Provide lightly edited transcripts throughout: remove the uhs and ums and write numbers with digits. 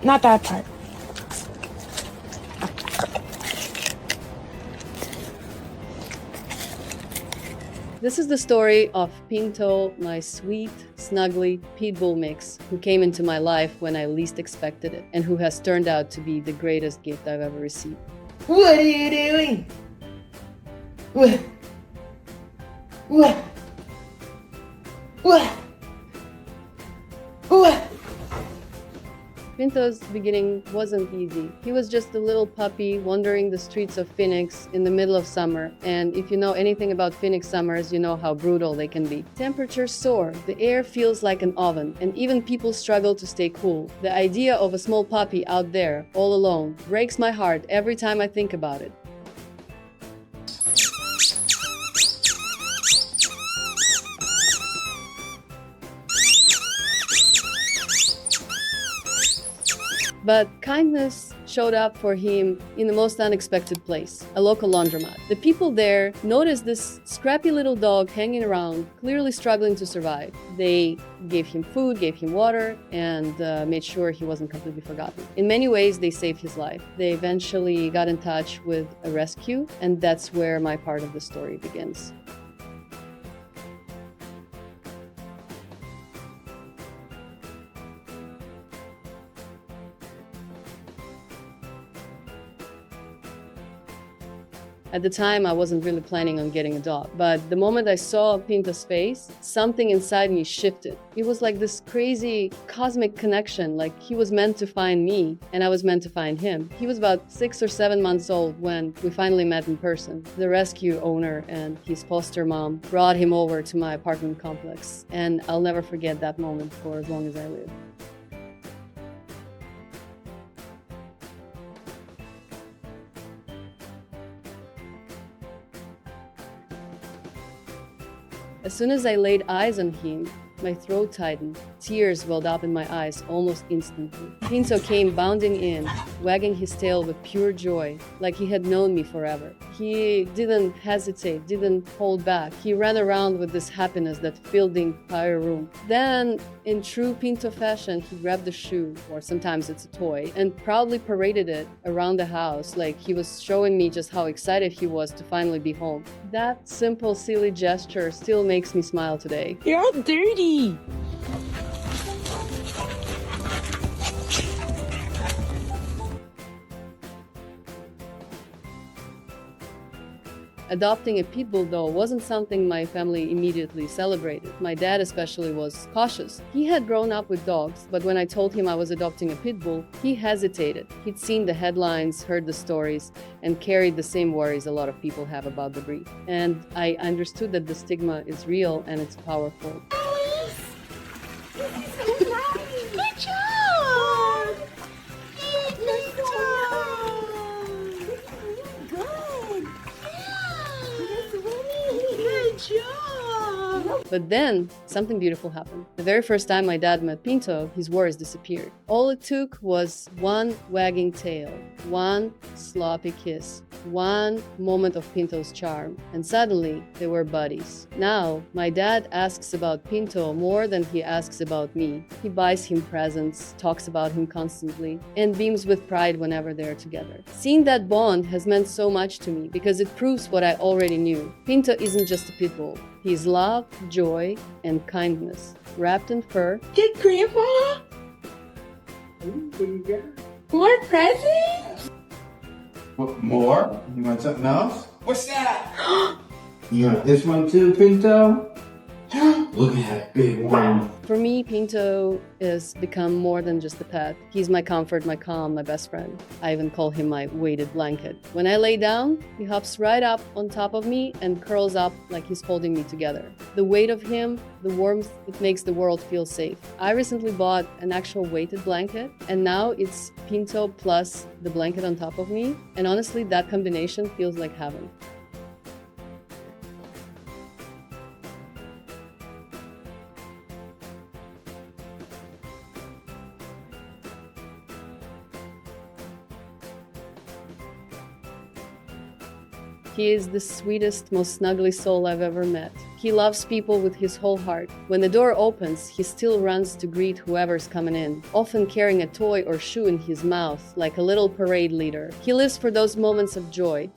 Not that part. This is the story of Pinto, my sweet, snuggly pitbull mix, who came into my life when I least expected it, and who has turned out to be the greatest gift I've ever received. What are you doing? What? What? What? What? Pinto's beginning wasn't easy. He was just a little puppy wandering the streets of Phoenix in the middle of summer, and if you know anything about Phoenix summers, you know how brutal they can be. Temperatures soar, the air feels like an oven, and even people struggle to stay cool. The idea of a small puppy out there, all alone, breaks my heart every time I think about it. But kindness showed up for him in the most unexpected place, a local laundromat. The people there noticed this scrappy little dog hanging around, clearly struggling to survive. They gave him food, gave him water, and made sure he wasn't completely forgotten. In many ways, they saved his life. They eventually got in touch with a rescue, and that's where my part of the story begins. At the time, I wasn't really planning on getting a dog, but the moment I saw Pinto's face, something inside me shifted. It was like this crazy cosmic connection, like he was meant to find me and I was meant to find him. He was about 6 or 7 months old when we finally met in person. The rescue owner and his foster mom brought him over to my apartment complex, and I'll never forget that moment for as long as I live. As soon as I laid eyes on him, my throat tightened. Tears welled up in my eyes almost instantly. Pinto came bounding in, wagging his tail with pure joy, like he had known me forever. He didn't hesitate, didn't hold back. He ran around with this happiness that filled the entire room. Then, in true Pinto fashion, he grabbed a shoe, or sometimes it's a toy, and proudly paraded it around the house like he was showing me just how excited he was to finally be home. That simple, silly gesture still makes me smile today. You're all dirty. Adopting a pitbull, though, wasn't something my family immediately celebrated. My dad especially was cautious. He had grown up with dogs, but when I told him I was adopting a pitbull, he hesitated. He'd seen the headlines, heard the stories, and carried the same worries a lot of people have about the breed. And I understood that the stigma is real and it's powerful. Good job! Good job! Good! Good job! But then, something beautiful happened. The very first time my dad met Pinto, his worries disappeared. All it took was one wagging tail, one sloppy kiss, one moment of Pinto's charm, and suddenly they were buddies. Now, my dad asks about Pinto more than he asks about me. He buys him presents, talks about him constantly, and beams with pride whenever they're together. Seeing that bond has meant so much to me because it proves what I already knew. Pinto isn't just a pit bull. He's love, joy, and kindness, wrapped in fur. Did Grandpa? What do you get? More presents? What, more? You want something else? What's that? You want this one too, Pinto? Look at that big one. For me, Pinto has become more than just a pet. He's my comfort, my calm, my best friend. I even call him my weighted blanket. When I lay down, he hops right up on top of me and curls up like he's holding me together. The weight of him, the warmth, it makes the world feel safe. I recently bought an actual weighted blanket, and now it's Pinto plus the blanket on top of me. And honestly, that combination feels like heaven. He is the sweetest, most snuggly soul I've ever met. He loves people with his whole heart. When the door opens, he still runs to greet whoever's coming in, often carrying a toy or shoe in his mouth like a little parade leader. He lives for those moments of joy.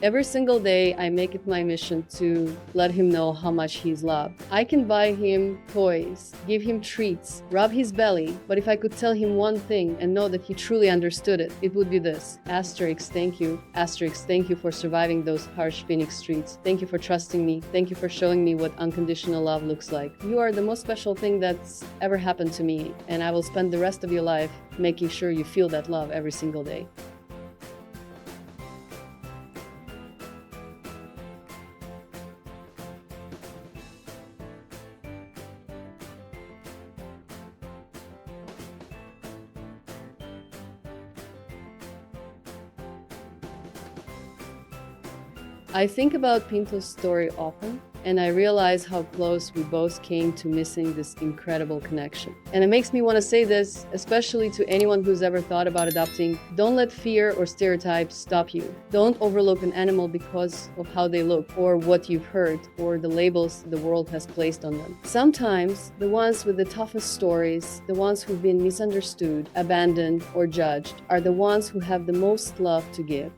Every single day, I make it my mission to let him know how much he's loved. I can buy him toys, give him treats, rub his belly, but if I could tell him one thing and know that he truly understood it, it would be this. Asterisk, thank you. Asterisk, thank you for surviving those harsh Phoenix streets. Thank you for trusting me. Thank you for showing me what unconditional love looks like. You are the most special thing that's ever happened to me, and I will spend the rest of your life making sure you feel that love every single day. I think about Pinto's story often, and I realize how close we both came to missing this incredible connection. And it makes me want to say this, especially to anyone who's ever thought about adopting. Don't let fear or stereotypes stop you. Don't overlook an animal because of how they look, or what you've heard, or the labels the world has placed on them. Sometimes, the ones with the toughest stories, the ones who've been misunderstood, abandoned, or judged, are the ones who have the most love to give.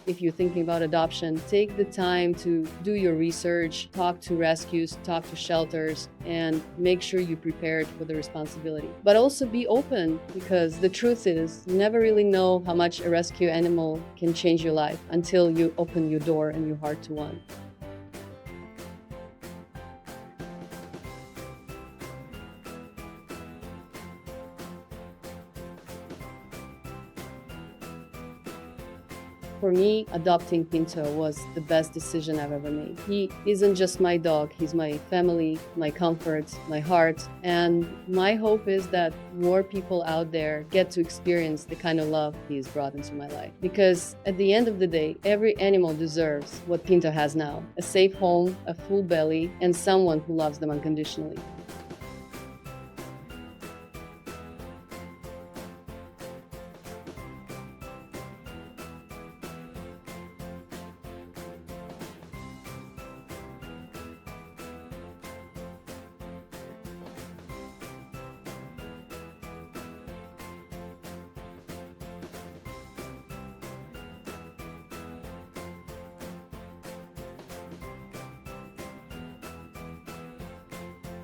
If you're thinking about adoption, take the time to do your research, talk to rescues, talk to shelters, and make sure you're prepared for the responsibility. But also be open, because the truth is, you never really know how much a rescue animal can change your life until you open your door and your heart to one. For me, adopting Pinto was the best decision I've ever made. He isn't just my dog, he's my family, my comfort, my heart, and my hope is that more people out there get to experience the kind of love he's brought into my life. Because at the end of the day, every animal deserves what Pinto has now: a safe home, a full belly, and someone who loves them unconditionally.